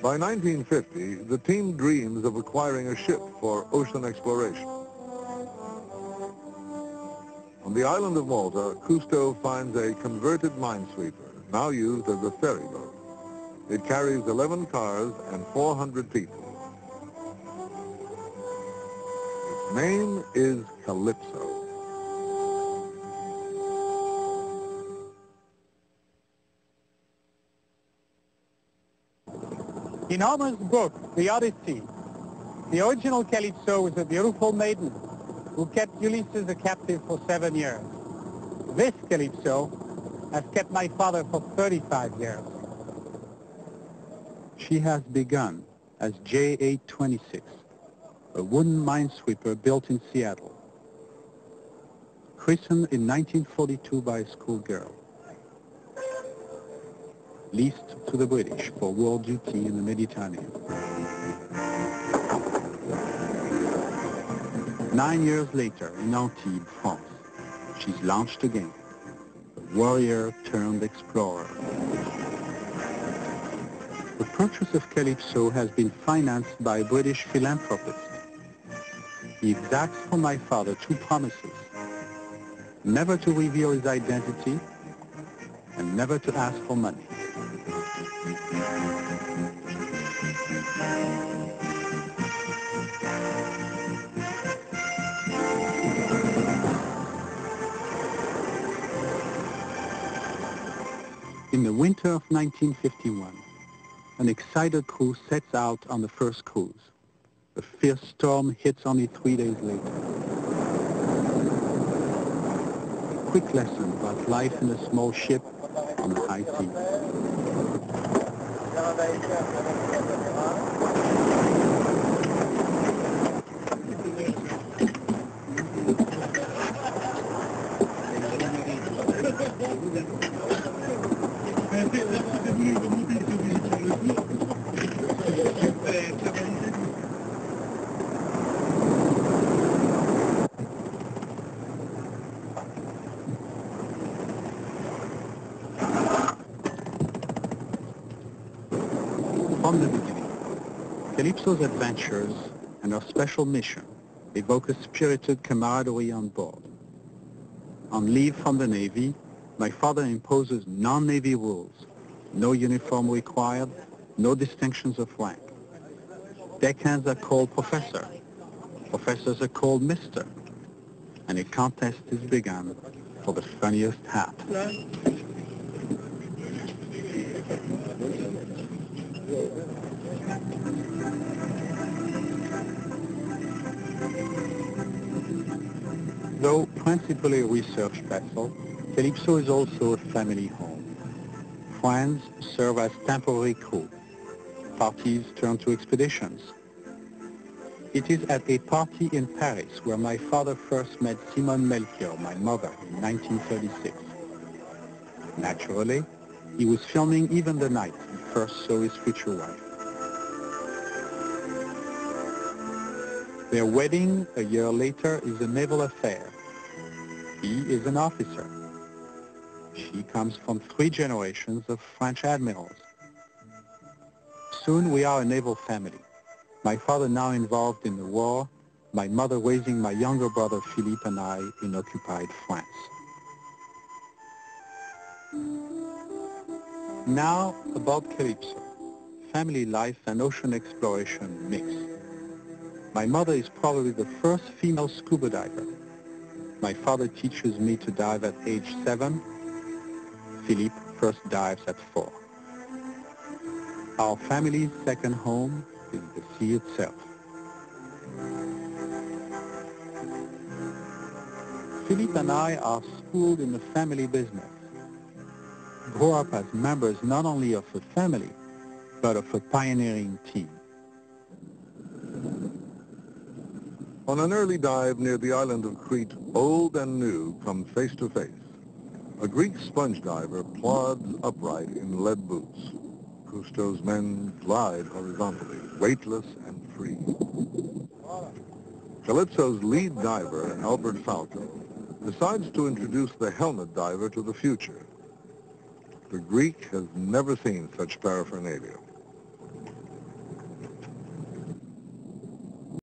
By 1950, the team dreams of acquiring a ship for ocean exploration. On the island of Malta, Cousteau finds a converted minesweeper, now used as a ferry boat. It carries 11 cars and 400 people. Its name is Calypso. In Homer's book, The Odyssey, the original Calypso was a beautiful maiden who kept Ulysses a captive for 7 years. This Calypso has kept my father for 35 years. She has begun as J826, a wooden minesweeper built in Seattle. Christened in 1942 by a schoolgirl. Leased to the British for war duty in the Mediterranean. 9 years later, in Antibes, France, she's launched again, a warrior turned explorer. The purchase of Calypso has been financed by a British philanthropist. He exacts from my father 2 promises: never to reveal his identity and never to ask for money. In the winter of 1951, an excited crew sets out on the first cruise. A fierce storm hits only 3 days later. A quick lesson about life in a small ship on the high seas. From the beginning, Calypso's adventures and her special mission evoke a spirited camaraderie on board. On leave from the Navy, my father imposes non-Navy rules. No uniform required, no distinctions of rank. Deckhands are called professor, professors are called mister, and a contest is begun for the funniest hat. Though principally a research vessel, Calypso is also a family home. Friends serve as temporary crew. Parties turn to expeditions. It is at a party in Paris where my father first met Simone Melchior, my mother, in 1936. Naturally, he was filming Even the Night he first saw his future wife. Their wedding a year later is a naval affair. He is an officer. She comes from 3 generations of French admirals. Soon we are a naval family. My father now involved in the war, my mother raising my younger brother Philippe and I in occupied France. Now about Calypso, family life and ocean exploration mix. My mother is probably the first female scuba diver. My father teaches me to dive at age 7. Philippe first dives at 4. Our family's second home is the sea itself. Philippe and I are schooled in the family business. Grow up as members not only of a family, but of a pioneering team. On an early dive near the island of Crete, old and new come face to face. A Greek sponge diver plods upright in lead boots. Cousteau's men glide horizontally, weightless and free. Calypso's lead diver, Albert Falco, decides to introduce the helmet diver to the future. The Greek has never seen such paraphernalia.